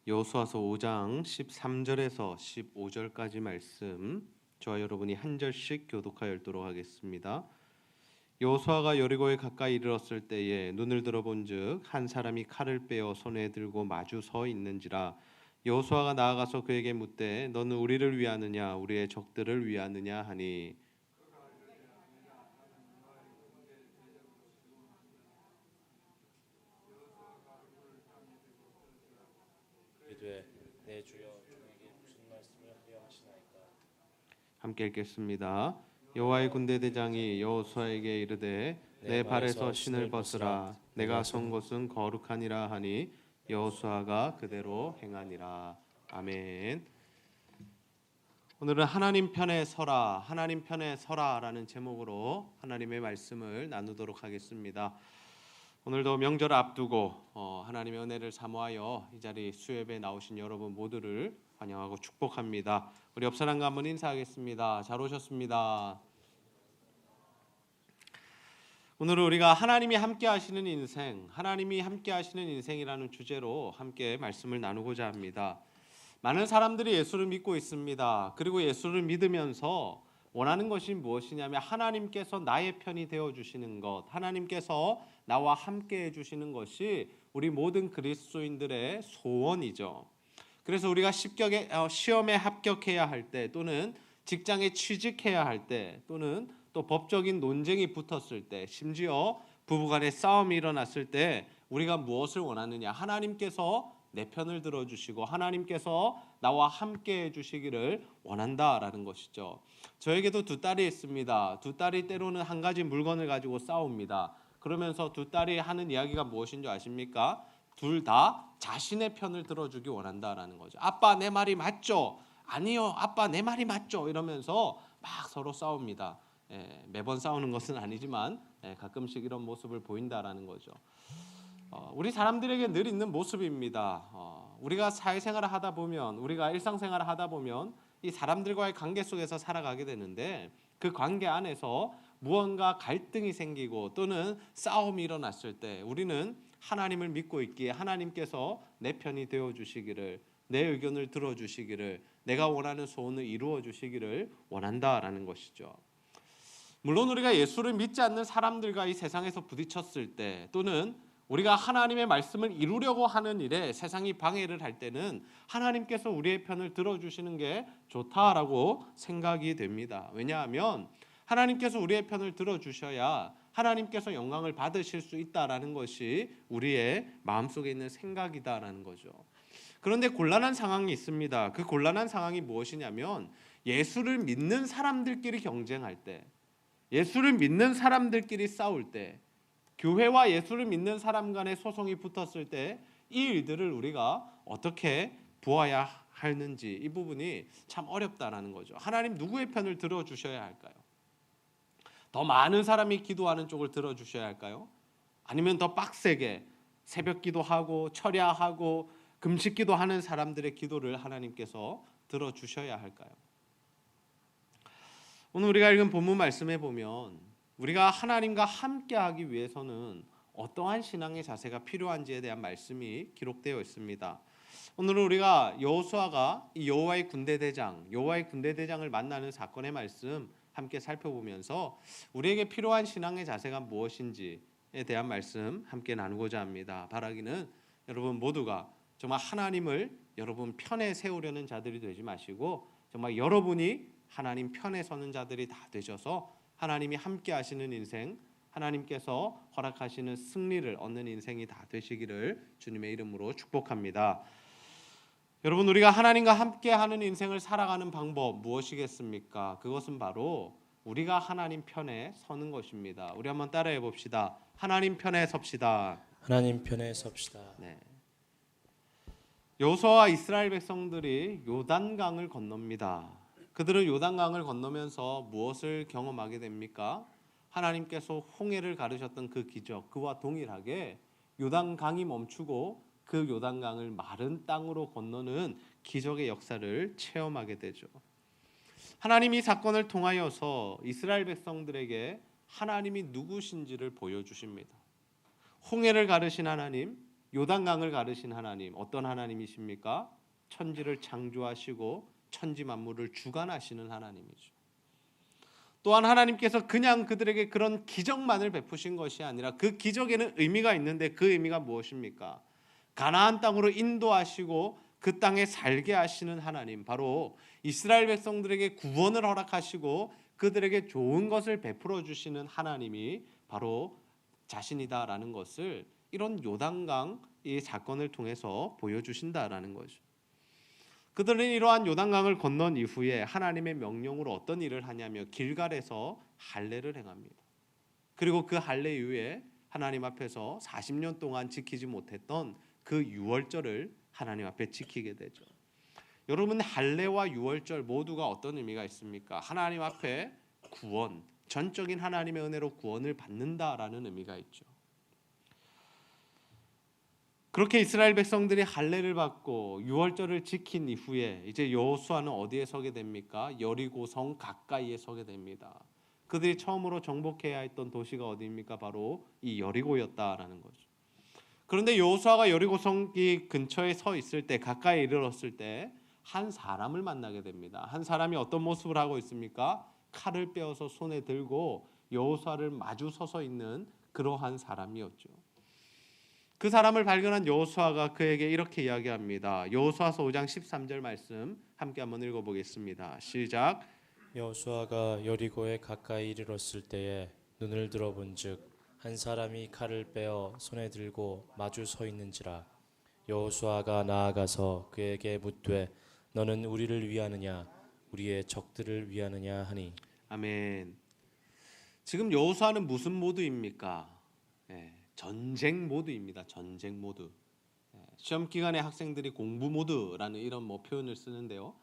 여호수아서 5장 13절에서 15절까지 말씀 저와 여러분이 한 절씩 교독하여 읽도록 하겠습니다. 여호수아가 여리고에 가까이 이르렀을 때에 눈을 들어본즉 한 사람이 칼을 빼어 손에 들고 마주 서 있는지라. 여호수아가 나아가서 그에게 묻되 너는 우리를 위하느냐 우리의 적들을 위하느냐 하니 이르되 내 주여 종에게 무슨 말씀을 하려 하시나이까. 함께 읽겠습니다. 여호와의 군대 대장이 여호수아에게 이르되 내 발에서 신을 벗으라 내가 선 곳은 거룩하니라 하니 여호수아가 그대로 행하니라. 아멘. 오늘은 하나님 편에 서라, 하나님 편에 서라라는 제목으로 하나님의 말씀을 나누도록 하겠습니다. 오늘도 명절 앞두고 하나님의 은혜를 사모하여 이 자리 수협에 나오신 여러분 모두를 환영하고 축복합니다. 우리 옆 사람과 한번 인사하겠습니다. 잘 오셨습니다. 오늘은 우리가 하나님이 함께 하시는 인생, 하나님이 함께 하시는 인생이라는 주제로 함께 말씀을 나누고자 합니다. 많은 사람들이 예수를 믿고 있습니다. 그리고 예수를 믿으면서 원하는 것이 무엇이냐면 하나님께서 나의 편이 되어 주시는 것, 하나님께서 나와 함께 해 주시는 것이 우리 모든 그리스도인들의 소원이죠. 그래서 우리가 시험에 합격해야 할 때, 또는 직장에 취직해야 할 때, 또는 또 법적인 논쟁이 붙었을 때, 심지어 부부간의 싸움이 일어났을 때 우리가 무엇을 원하느냐? 하나님께서 내 편을 들어주시고 하나님께서 나와 함께 해주시기를 원한다라는 것이죠. 저에게도 두 딸이 있습니다. 두 딸이 때로는 한 가지 물건을 가지고 싸웁니다. 그러면서 두 딸이 하는 이야기가 무엇인 줄 아십니까? 둘 다 자신의 편을 들어주기 원한다라는 거죠. 아빠 내 말이 맞죠? 아니요 아빠 내 말이 맞죠? 이러면서 막 서로 싸웁니다. 매번 싸우는 것은 아니지만 가끔씩 이런 모습을 보인다라는 거죠. 우리 사람들에게 늘 있는 모습입니다. 우리가 사회생활을 하다 보면, 우리가 일상생활을 하다 보면 이 사람들과의 관계 속에서 살아가게 되는데, 그 관계 안에서 무언가 갈등이 생기고 또는 싸움이 일어났을 때 우리는 하나님을 믿고 있기에 하나님께서 내 편이 되어 주시기를, 내 의견을 들어 주시기를, 내가 원하는 소원을 이루어 주시기를 원한다라는 것이죠. 물론 우리가 예수를 믿지 않는 사람들과 이 세상에서 부딪혔을 때, 또는 우리가 하나님의 말씀을 이루려고 하는 일에 세상이 방해를 할 때는 하나님께서 우리의 편을 들어주시는 게 좋다라고 생각이 됩니다. 왜냐하면 하나님께서 우리의 편을 들어주셔야 하나님께서 영광을 받으실 수 있다라는 것이 우리의 마음속에 있는 생각이다라는 거죠. 그런데 곤란한 상황이 있습니다. 그 곤란한 상황이 무엇이냐면, 예수를 믿는 사람들끼리 경쟁할 때, 예수를 믿는 사람들끼리 싸울 때, 교회와 예수를 믿는 사람 간의 소송이 붙었을 때 이 일들을 우리가 어떻게 보아야 하는지, 이 부분이 참 어렵다라는 거죠. 하나님 누구의 편을 들어주셔야 할까요? 더 많은 사람이 기도하는 쪽을 들어주셔야 할까요? 아니면 더 빡세게 새벽 기도하고 철야하고 금식 기도하는 사람들의 기도를 하나님께서 들어주셔야 할까요? 오늘 우리가 읽은 본문 말씀에 보면 우리가 하나님과 함께하기 위해서는 어떠한 신앙의 자세가 필요한지에 대한 말씀이 기록되어 있습니다. 오늘은 우리가 여호수아가 이 여호와의 군대 대장을 만나는 사건의 말씀 함께 살펴보면서 우리에게 필요한 신앙의 자세가 무엇인지에 대한 말씀 함께 나누고자 합니다. 바라기는 여러분 모두가 정말 하나님을 여러분 편에 세우려는 자들이 되지 마시고, 정말 여러분이 하나님 편에 서는 자들이 다 되셔서 하나님이 함께 하시는 인생, 하나님께서 허락하시는 승리를 얻는 인생이 다 되시기를 주님의 이름으로 축복합니다. 여러분, 우리가 하나님과 함께하는 인생을 살아가는 방법 무엇이겠습니까? 그것은 바로 우리가 하나님 편에 서는 것입니다. 우리 한번 따라해 봅시다. 하나님 편에 섭시다. 하나님 편에 섭시다. 네. 여호수아와 이스라엘 백성들이 요단강을 건넙니다. 그들은 요단강을 건너면서 무엇을 경험하게 됩니까? 하나님께서 홍해를 가르셨던 그 기적, 그와 동일하게 요단강이 멈추고 그 요단강을 마른 땅으로 건너는 기적의 역사를 체험하게 되죠. 하나님이 이 사건을 통하여서 이스라엘 백성들에게 하나님이 누구신지를 보여주십니다. 홍해를 가르신 하나님, 요단강을 가르신 하나님, 어떤 하나님이십니까? 천지를 창조하시고 천지 만물을 주관하시는 하나님이죠. 또한 하나님께서 그냥 그들에게 그런 기적만을 베푸신 것이 아니라 그 기적에는 의미가 있는데 그 의미가 무엇입니까? 가나안 땅으로 인도하시고 그 땅에 살게 하시는 하나님, 바로 이스라엘 백성들에게 구원을 허락하시고 그들에게 좋은 것을 베풀어 주시는 하나님이 바로 자신이다라는 것을 이런 요단강 이 사건을 통해서 보여주신다라는 거죠. 그들은 이러한 요단강을 건넌 이후에 하나님의 명령으로 어떤 일을 하냐며 길갈에서 할례를 행합니다. 그리고 그 할례 이후에 하나님 앞에서 40년 동안 지키지 못했던 그 유월절을 하나님 앞에 지키게 되죠. 여러분, 할례와 유월절 모두가 어떤 의미가 있습니까? 하나님 앞에 구원, 전적인 하나님의 은혜로 구원을 받는다라는 의미가 있죠. 그렇게 이스라엘 백성들이 할례를 받고 유월절을 지킨 이후에 이제 여호수아는 어디에 서게 됩니까? 여리고성 가까이에 서게 됩니다. 그들이 처음으로 정복해야 했던 도시가 어디입니까? 바로 이 여리고였다라는 거죠. 그런데 여호수아가 여리고성 근처에 서 있을 때, 가까이 이르렀을 때 한 사람을 만나게 됩니다. 한 사람이 어떤 모습을 하고 있습니까? 칼을 빼어서 손에 들고 여호수아를 마주 서서 있는 그러한 사람이었죠. 그 사람을 발견한 여호수아가 그에게 이렇게 이야기합니다. 여호수아서 5장 13절 말씀 함께 한번 읽어보겠습니다. 시작. 여호수아가 여리고에 가까이 이르렀을 때에 눈을 들어본즉 한 사람이 칼을 빼어 손에 들고 마주 서 있는지라. 여호수아가 나아가서 그에게 묻되 너는 우리를 위하느냐 우리의 적들을 위하느냐 하니. 아멘. 지금 여호수아는 무슨 모드입니까? 전쟁 모드입니다. 전쟁 모드. 시험 기간에 학생들이 공부 모드라는 이런 표현을 쓰는데요.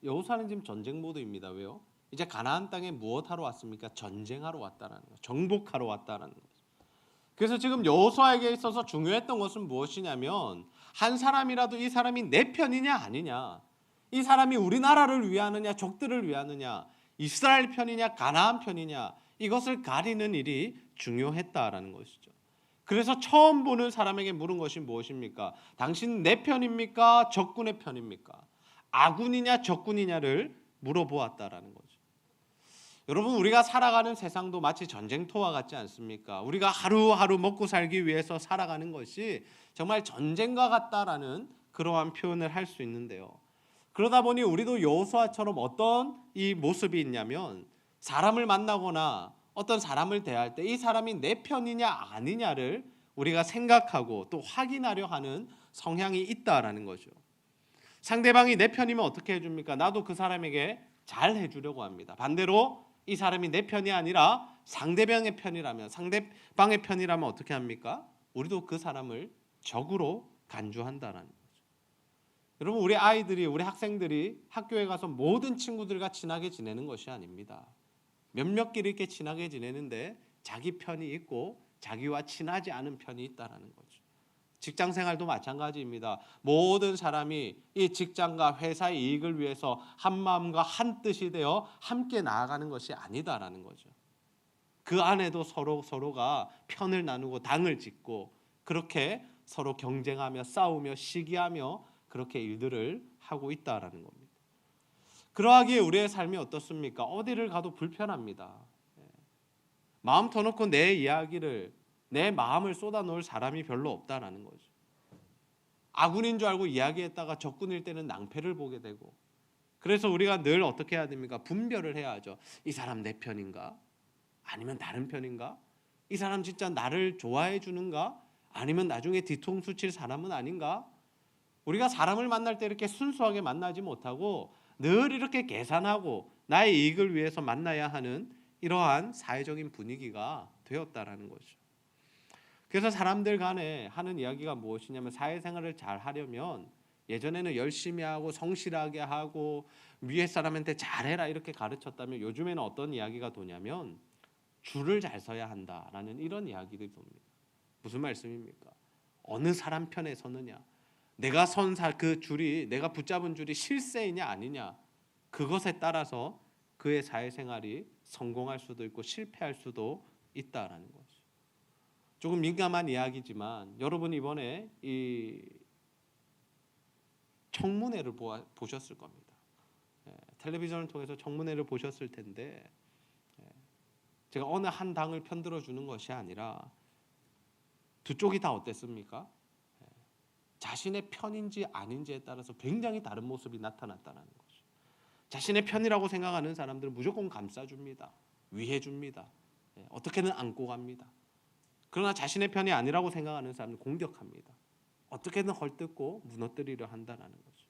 여호수아는 지금 전쟁 모드입니다. 왜요? 이제 가나안 땅에 무엇하러 왔습니까? 전쟁하러 왔다라는 거, 정복하러 왔다라는 거죠. 그래서 지금 여호수아에게 있어서 중요했던 것은 무엇이냐면 한 사람이라도 이 사람이 내 편이냐 아니냐, 이 사람이 우리나라를 위하느냐 적들을 위하느냐, 이스라엘 편이냐 가나안 편이냐, 이것을 가리는 일이 중요했다라는 것이죠. 그래서 처음 보는 사람에게 물은 것이 무엇입니까? 당신 내 편입니까? 적군의 편입니까? 아군이냐 적군이냐를 물어보았다라는 거죠. 여러분, 우리가 살아가는 세상도 마치 전쟁터와 같지 않습니까? 우리가 하루하루 먹고 살기 위해서 살아가는 것이 정말 전쟁과 같다라는 그러한 표현을 할 수 있는데요. 그러다 보니 우리도 여호수아처럼 어떤 이 모습이 있냐면, 사람을 만나거나 어떤 사람을 대할 때 이 사람이 내 편이냐 아니냐를 우리가 생각하고 또 확인하려 하는 성향이 있다라는 거죠. 상대방이 내 편이면 어떻게 해줍니까? 나도 그 사람에게 잘 해주려고 합니다. 반대로 이 사람이 내 편이 아니라 상대방의 편이라면 어떻게 합니까? 우리도 그 사람을 적으로 간주한다라는 거죠. 여러분, 우리 아이들이, 우리 학생들이 학교에 가서 모든 친구들과 친하게 지내는 것이 아닙니다. 몇몇끼리 이렇게 친하게 지내는데 자기 편이 있고 자기와 친하지 않은 편이 있다라는 거죠. 직장 생활도 마찬가지입니다. 모든 사람이 이 직장과 회사의 이익을 위해서 한 마음과 한 뜻이 되어 함께 나아가는 것이 아니다라는 거죠. 그 안에도 서로가 편을 나누고 당을 짓고 그렇게 서로 경쟁하며 싸우며 시기하며 그렇게 일들을 하고 있다라는 겁니다. 그러하기에 우리의 삶이 어떻습니까? 어디를 가도 불편합니다. 마음 터놓고 내 이야기를, 내 마음을 쏟아놓을 사람이 별로 없다라는 거죠. 아군인 줄 알고 이야기했다가 적군일 때는 낭패를 보게 되고, 그래서 우리가 늘 어떻게 해야 됩니까? 분별을 해야 하죠. 이 사람 내 편인가? 아니면 다른 편인가? 이 사람 진짜 나를 좋아해 주는가? 아니면 나중에 뒤통수 칠 사람은 아닌가? 우리가 사람을 만날 때 이렇게 순수하게 만나지 못하고 늘 이렇게 계산하고 나의 이익을 위해서 만나야 하는 이러한 사회적인 분위기가 되었다라는 거죠. 그래서 사람들 간에 하는 이야기가 무엇이냐면, 사회생활을 잘 하려면 예전에는 열심히 하고 성실하게 하고 위에 사람한테 잘해라 이렇게 가르쳤다면, 요즘에는 어떤 이야기가 도냐면 줄을 잘 서야 한다라는 이런 이야기들이 돕니다. 무슨 말씀입니까? 어느 사람 편에 서느냐, 내가 그 줄이, 내가 붙잡은 줄이 실세이냐 아니냐, 그것에 따라서 그의 사회생활이 성공할 수도 있고 실패할 수도 있다라는 거죠. 조금 민감한 이야기지만 여러분 이번에 이 청문회를 보셨을 겁니다. 텔레비전을 통해서 청문회를 보셨을 텐데 제가 어느 한 당을 편들어 주는 것이 아니라 두 쪽이 다 어땠습니까? 자신의 편인지 아닌지에 따라서 굉장히 다른 모습이 나타났다는 거죠. 자신의 편이라고 생각하는 사람들은 무조건 감싸줍니다. 위해줍니다. 어떻게든 안고 갑니다. 그러나 자신의 편이 아니라고 생각하는 사람들 공격합니다. 어떻게든 헐뜯고 무너뜨리려 한다는 거죠.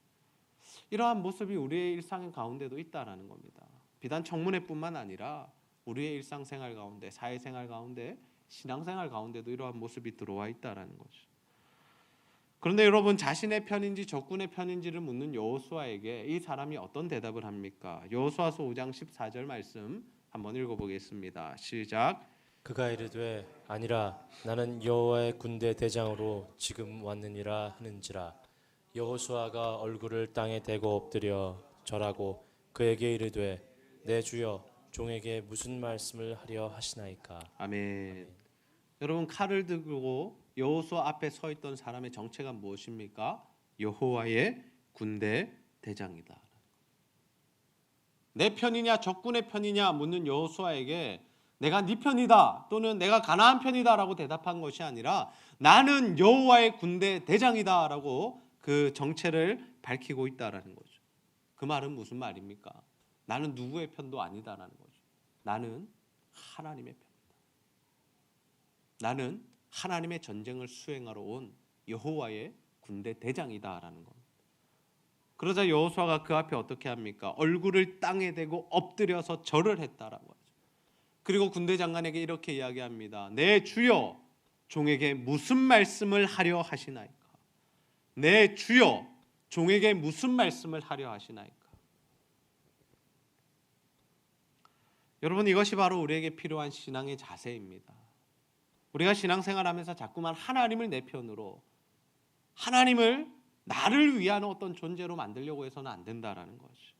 이러한 모습이 우리의 일상 가운데도 있다는 겁니다. 비단 청문회뿐만 아니라 우리의 일상생활 가운데, 사회생활 가운데, 신앙생활 가운데도 이러한 모습이 들어와 있다는 거죠. 그런데 여러분 자신의 편인지 적군의 편인지를 묻는 여호수아에게 이 사람이 어떤 대답을 합니까? 여호수아서 5장 14절 말씀 한번 읽어보겠습니다. 시작. 그가 이르되 아니라 나는 여호와의 군대 대장으로 지금 왔느니라 하는지라. 여호수아가 얼굴을 땅에 대고 엎드려 절하고 그에게 이르되 내 주여 종에게 무슨 말씀을 하려 하시나이까. 아멘. 여러분 칼을 들고 여호수아 앞에 서 있던 사람의 정체가 무엇입니까? 여호와의 군대 대장이다. 내 편이냐 적군의 편이냐 묻는 여호수아에게 내가 네 편이다 또는 내가 가나안 편이다라고 대답한 것이 아니라 나는 여호와의 군대 대장이다라고 그 정체를 밝히고 있다라는 거죠. 그 말은 무슨 말입니까? 나는 누구의 편도 아니다라는 거죠. 나는 하나님의 편이다. 나는 하나님의 전쟁을 수행하러 온 여호와의 군대 대장이다라는 겁니다. 그러자 여호수아가 그 앞에 어떻게 합니까? 얼굴을 땅에 대고 엎드려서 절을 했다라고 하죠. 그리고 군대 장관에게 이렇게 이야기합니다. 내 주여 종에게 무슨 말씀을 하려 하시나이까? 내 주여 종에게 무슨 말씀을 하려 하시나이까? 여러분 이것이 바로 우리에게 필요한 신앙의 자세입니다. 우리가 신앙생활하면서 자꾸만 하나님을 내 편으로 하나님을 나를 위한 어떤 존재로 만들려고 해서는 안 된다라는 것이.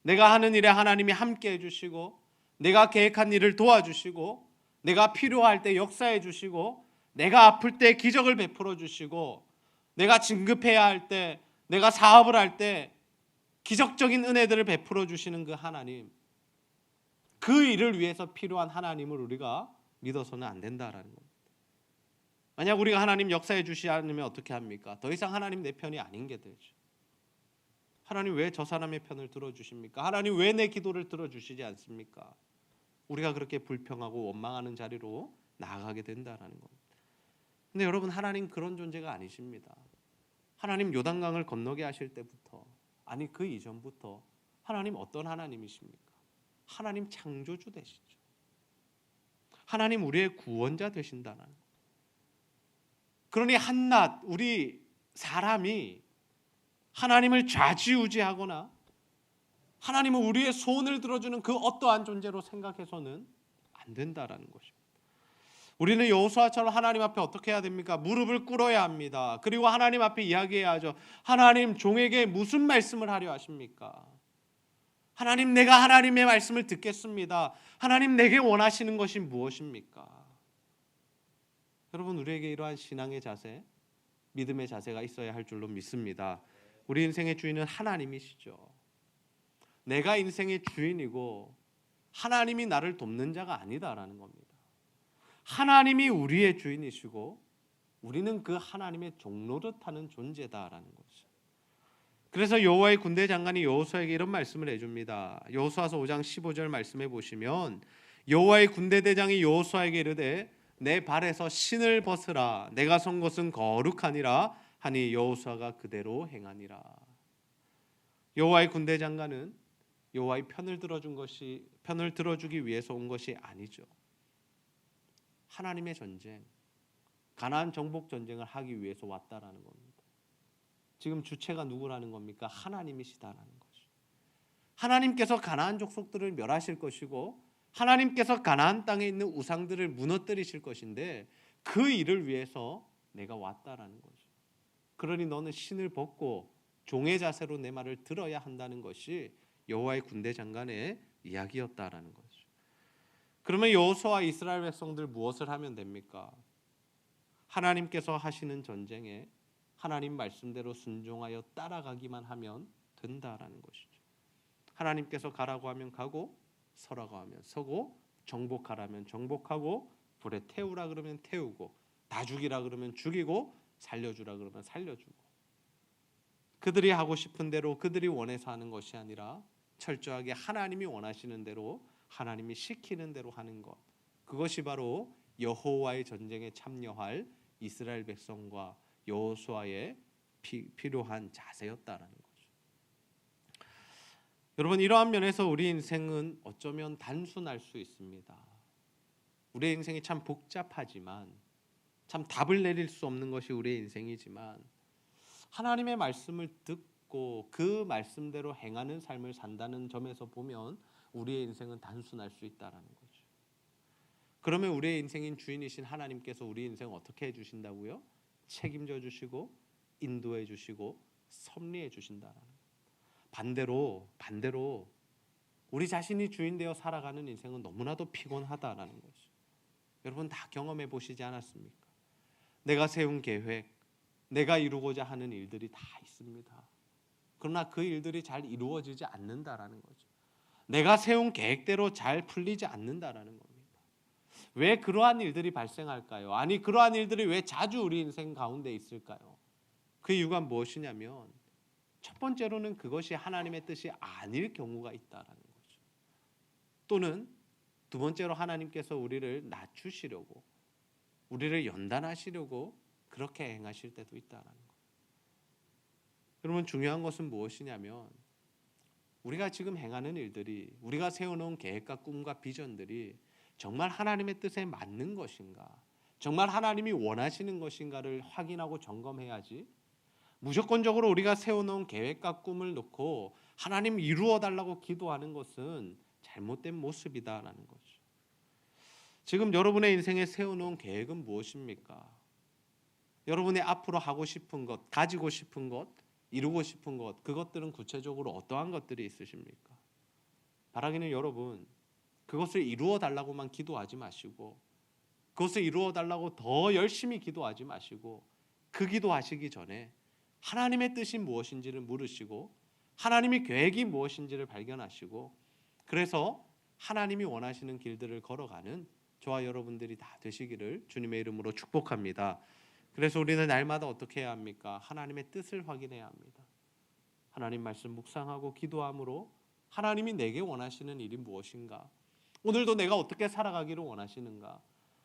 내가 하는 일에 하나님이 함께 해주시고 내가 계획한 일을 도와주시고 내가 필요할 때 역사해 주시고 내가 아플 때 기적을 베풀어 주시고 내가 진급해야 할 때 내가 사업을 할 때 기적적인 은혜들을 베풀어 주시는 그 하나님, 그 일을 위해서 필요한 하나님을 우리가 믿어서는 안 된다라는 겁니다. 만약 우리가 하나님 역사해 주시지 않으면 어떻게 합니까? 더 이상 하나님 내 편이 아닌 게 되죠. 하나님 왜 저 사람의 편을 들어주십니까? 하나님 왜 내 기도를 들어주시지 않습니까? 우리가 그렇게 불평하고 원망하는 자리로 나아가게 된다라는 겁니다. 근데 여러분 하나님 그런 존재가 아니십니다. 하나님 요단강을 건너게 하실 때부터 아니 그 이전부터 하나님 어떤 하나님이십니까? 하나님 창조주 되시죠. 하나님 우리의 구원자 되신다는 거예요. 그러니 한낱 우리 사람이 하나님을 좌지우지하거나 하나님은 우리의 소원을 들어주는 그 어떠한 존재로 생각해서는 안 된다라는 것입니다. 우리는 여호수아처럼 하나님 앞에 어떻게 해야 됩니까? 무릎을 꿇어야 합니다. 그리고 하나님 앞에 이야기해야죠. 하나님 종에게 무슨 말씀을 하려 하십니까? 하나님 내가 하나님의 말씀을 듣겠습니다. 하나님 내게 원하시는 것이 무엇입니까? 여러분 우리에게 이러한 신앙의 자세, 믿음의 자세가 있어야 할 줄로 믿습니다. 우리 인생의 주인은 하나님이시죠. 내가 인생의 주인이고 하나님이 나를 돕는 자가 아니다라는 겁니다. 하나님이 우리의 주인이시고 우리는 그 하나님의 종노릇하는 존재다라는 거죠. 그래서 여호와의 군대 장관이 여호수아에게 이런 말씀을 해줍니다. 여호수아서 5장 15절 말씀해 보시면 여호와의 군대 대장이 여호수아에게 이르되 내 발에서 신을 벗으라. 내가 선 것은 거룩하니라 하니 여호수아가 그대로 행하니라. 여호와의 군대 장관은 여호와의 편을 들어주기 위해서 온 것이 아니죠. 하나님의 전쟁, 가나안 정복 전쟁을 하기 위해서 왔다라는 겁니다. 지금 주체가 누구라는 겁니까? 하나님이시다라는 거죠. 하나님께서 가나안 족속들을 멸하실 것이고 하나님께서 가나안 땅에 있는 우상들을 무너뜨리실 것인데 그 일을 위해서 내가 왔다라는 거죠. 그러니 너는 신을 벗고 종의 자세로 내 말을 들어야 한다는 것이 여호와의 군대 장관의 이야기였다라는 거죠. 그러면 여호수아와 이스라엘 백성들 무엇을 하면 됩니까? 하나님께서 하시는 전쟁에 하나님 말씀대로 순종하여 따라가기만 하면 된다라는 것이죠. 하나님께서 가라고 하면 가고, 서라고 하면 서고, 정복하라면 정복하고, 불에 태우라 그러면 태우고, 다 죽이라 그러면 죽이고, 살려주라 그러면 살려주고, 그들이 하고 싶은 대로 그들이 원해서 하는 것이 아니라 철저하게 하나님이 원하시는 대로, 하나님이 시키는 대로 하는 것, 그것이 바로 여호와의 전쟁에 참여할 이스라엘 백성과 여호수아의 필요한 자세였다라는 거죠. 여러분, 이러한 면에서 우리 인생은 어쩌면 단순할 수 있습니다. 우리의 인생이 참 복잡하지만, 참 답을 내릴 수 없는 것이 우리의 인생이지만, 하나님의 말씀을 듣고 그 말씀대로 행하는 삶을 산다는 점에서 보면 우리의 인생은 단순할 수 있다라는 거죠. 그러면 우리의 인생인 주인이신 하나님께서 우리 인생을 어떻게 해주신다고요? 책임져 주시고 인도해 주시고 섭리해 주신다라는 거예요. 반대로 우리 자신이 주인 되어 살아가는 인생은 너무나도 피곤하다라는 거죠. 여러분 다 경험해 보시지 않았습니까? 내가 세운 계획, 내가 이루고자 하는 일들이 다 있습니다. 그러나 그 일들이 잘 이루어지지 않는다라는 거죠. 내가 세운 계획대로 잘 풀리지 않는다라는 겁니다. 왜 그러한 일들이 발생할까요? 아니, 그러한 일들이 왜 자주 우리 인생 가운데 있을까요? 그 이유가 무엇이냐면, 첫 번째로는 그것이 하나님의 뜻이 아닐 경우가 있다라는 거죠. 또는 두 번째로 하나님께서 우리를 낮추시려고, 우리를 연단하시려고 그렇게 행하실 때도 있다라는 거예요. 여러분, 중요한 것은 무엇이냐면, 우리가 지금 행하는 일들이, 우리가 세워놓은 계획과 꿈과 비전들이 정말 하나님의 뜻에 맞는 것인가, 정말 하나님이 원하시는 것인가를 확인하고 점검해야지, 무조건적으로 우리가 세워놓은 계획과 꿈을 놓고 하나님 이루어 달라고 기도하는 것은 잘못된 모습이다라는 거죠. 지금 여러분의 인생에 세워놓은 계획은 무엇입니까? 여러분이 앞으로 하고 싶은 것, 가지고 싶은 것, 이루고 싶은 것, 그것들은 구체적으로 어떠한 것들이 있으십니까? 바라기는 여러분, 그것을 이루어 달라고만 기도하지 마시고, 그것을 이루어 달라고 더 열심히 기도하지 마시고, 그 기도하시기 전에 하나님의 뜻이 무엇인지를 물으시고, 하나님의 계획이 무엇인지를 발견하시고, 그래서 하나님이 원하시는 길들을 걸어가는 저와 여러분들이 다 되시기를 주님의 이름으로 축복합니다. 그래서 우리는 날마다 어떻게 해야 합니까? 하나님의 뜻을 확인해야 합니다. 하나님 말씀 묵상하고 기도함으로 하나님이 내게 원하시는 일이 무엇인가? 오늘도 내가 어떻게 살아가기를 원하시는가?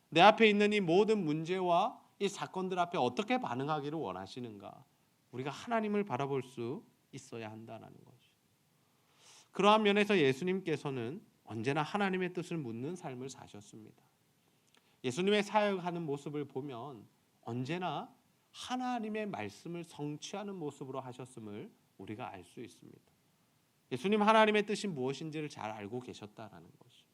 내 앞에 있는 이 모든 문제와 이 사건들 앞에 어떻게 반응하기를 원하시는가? 우리가 하나님을 바라볼 수 있어야 한다는 거죠. 그러한 면에서 예수님께서는 언제나 하나님의 뜻을 묻는 삶을 사셨습니다. 예수님의 사역하는 모습을 보면 언제나 하나님의 말씀을 성취하는 모습으로 하셨음을 우리가 알 수 있습니다. 예수님 하나님의 뜻이 무엇인지를 잘 알고 계셨다라는 거죠.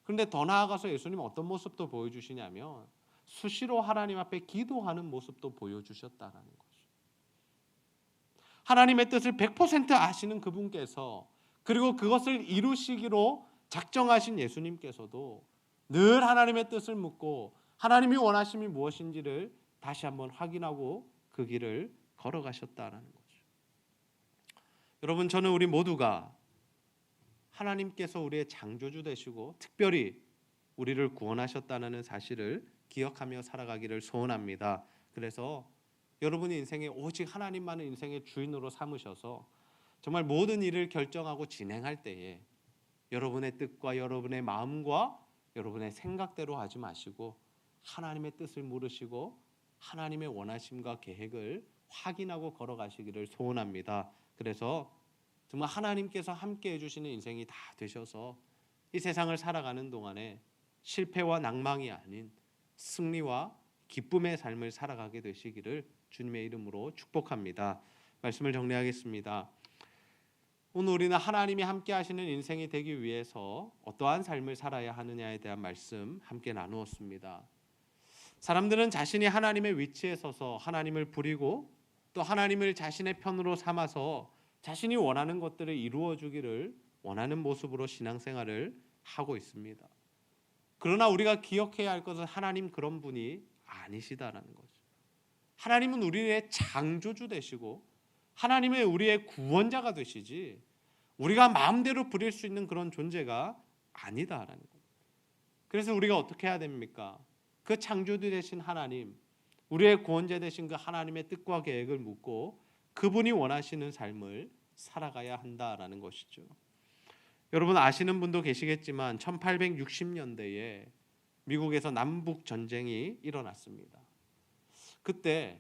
그런데 더 나아가서 예수님은 어떤 모습도 보여주시냐면 수시로 하나님 앞에 기도하는 모습도 보여주셨다라는 거죠. 하나님의 뜻을 100% 아시는 그분께서, 그리고 그것을 이루시기로 작정하신 예수님께서도 늘 하나님의 뜻을 묻고 하나님이 원하심이 무엇인지를 다시 한번 확인하고 그 길을 걸어가셨다라는 거죠. 여러분, 저는 우리 모두가 하나님께서 우리의 창조주 되시고 특별히 우리를 구원하셨다는 사실을 기억하며 살아가기를 소원합니다. 그래서 여러분의 인생에 오직 하나님만을 인생의 주인으로 삼으셔서 정말 모든 일을 결정하고 진행할 때에 여러분의 뜻과 여러분의 마음과 여러분의 생각대로 하지 마시고 하나님의 뜻을 물으시고 하나님의 원하심과 계획을 확인하고 걸어가시기를 소원합니다. 그래서 정말 하나님께서 함께 해주시는 인생이 다 되셔서 이 세상을 살아가는 동안에 실패와 낭망이 아닌 승리와 기쁨의 삶을 살아가게 되시기를 주님의 이름으로 축복합니다. 말씀을 정리하겠습니다. 오늘 우리는 하나님이 함께 하시는 인생이 되기 위해서 어떠한 삶을 살아야 하느냐에 대한 말씀 함께 나누었습니다. 사람들은 자신이 하나님의 위치에 서서 하나님을 부리고 또 하나님을 자신의 편으로 삼아서 자신이 원하는 것들을 이루어 주기를 원하는 모습으로 신앙생활을 하고 있습니다. 그러나 우리가 기억해야 할 것은 하나님 그런 분이 아니시다라는 거죠. 하나님은 우리의 창조주 되시고 하나님은 우리의 구원자가 되시지 우리가 마음대로 부릴 수 있는 그런 존재가 아니다라는 거예요. 그래서 우리가 어떻게 해야 됩니까? 그 창조주 되신 하나님, 우리의 구원자 되신 그 하나님의 뜻과 계획을 묻고 그분이 원하시는 삶을 살아가야 한다라는 것이죠. 여러분 아시는 분도 계시겠지만 1860년대에 미국에서 남북 전쟁이 일어났습니다. 그때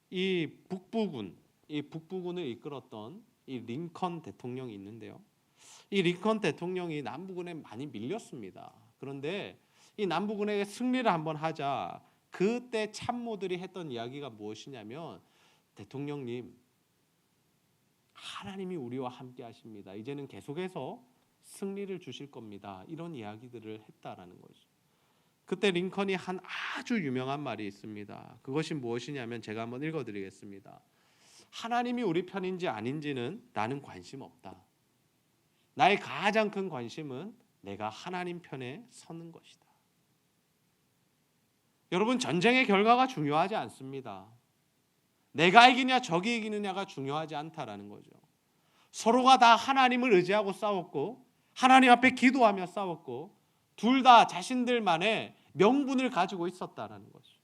이 북부군을 이끌었던 이 링컨 대통령이 있는데요. 이 링컨 대통령이 남부군에 많이 밀렸습니다. 그런데 이 남부군에게 승리를 한번 하자. 그때 참모들이 했던 이야기가 무엇이냐면 대통령님, 하나님이 우리와 함께 하십니다. 이제는 계속해서 승리를 주실 겁니다. 이런 이야기들을 했다라는 거죠. 그때 링컨이 한 아주 유명한 말이 있습니다. 그것이 무엇이냐면 제가 한번 읽어드리겠습니다. 하나님이 우리 편인지 아닌지는 나는 관심 없다. 나의 가장 큰 관심은 내가 하나님 편에 서는 것이다. 여러분 전쟁의 결과가 중요하지 않습니다. 내가 이기냐 적이 이기느냐가 중요하지 않다라는 거죠. 서로가 다 하나님을 의지하고 싸웠고 하나님 앞에 기도하며 싸웠고 둘 다 자신들만의 명분을 가지고 있었다라는 거죠.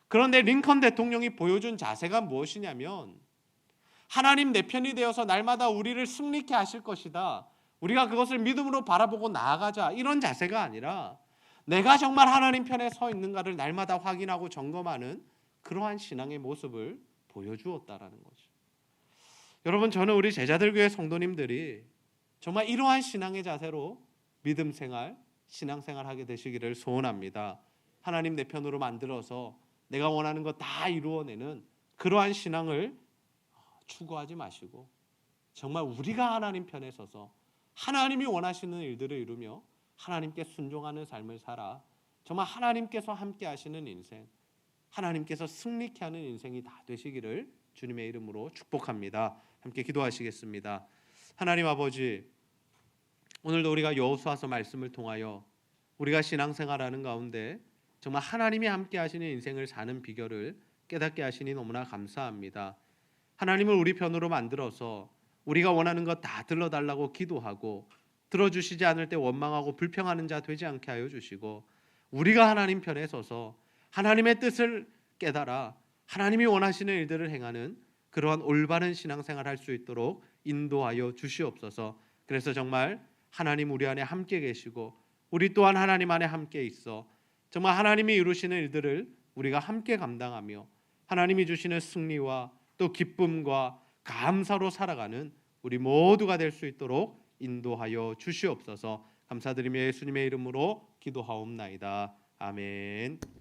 그런데 링컨 대통령이 보여준 자세가 무엇이냐면 하나님 내 편이 되어서 날마다 우리를 승리케 하실 것이다. 우리가 그것을 믿음으로 바라보고 나아가자. 이런 자세가 아니라 내가 정말 하나님 편에 서 있는가를 날마다 확인하고 점검하는 그러한 신앙의 모습을 보여주었다라는 거죠. 여러분 저는 우리 제자들교회 성도님들이 정말 이러한 신앙의 자세로 믿음 생활, 신앙생활 하게 되시기를 소원합니다. 하나님 내 편으로 만들어서 내가 원하는 거 다 이루어내는 그러한 신앙을 추구하지 마시고 정말 우리가 하나님 편에 서서 하나님이 원하시는 일들을 이루며 하나님께 순종하는 삶을 살아 정말 하나님께서 함께 하시는 인생, 하나님께서 승리케 하는 인생이 다 되시기를 주님의 이름으로 축복합니다. 함께 기도하시겠습니다. 하나님 아버지, 오늘도 우리가 여호수아서 말씀을 통하여 우리가 신앙생활하는 가운데 정말 하나님이 함께 하시는 인생을 사는 비결을 깨닫게 하시니 너무나 감사합니다. 하나님을 우리 편으로 만들어서 우리가 원하는 것 다 들러달라고 기도하고 들어주시지 않을 때 원망하고 불평하는 자 되지 않게 하여 주시고 우리가 하나님 편에 서서 하나님의 뜻을 깨달아 하나님이 원하시는 일들을 행하는 그러한 올바른 신앙생활 할 수 있도록 인도하여 주시옵소서. 그래서 정말 하나님 우리 안에 함께 계시고 우리 또한 하나님 안에 함께 있어 정말 하나님이 이루시는 일들을 우리가 함께 감당하며 하나님이 주시는 승리와 또 기쁨과 감사로 살아가는 우리 모두가 될 수 있도록 인도하여 주시옵소서. 감사드리며 예수님의 이름으로 기도하옵나이다. 아멘.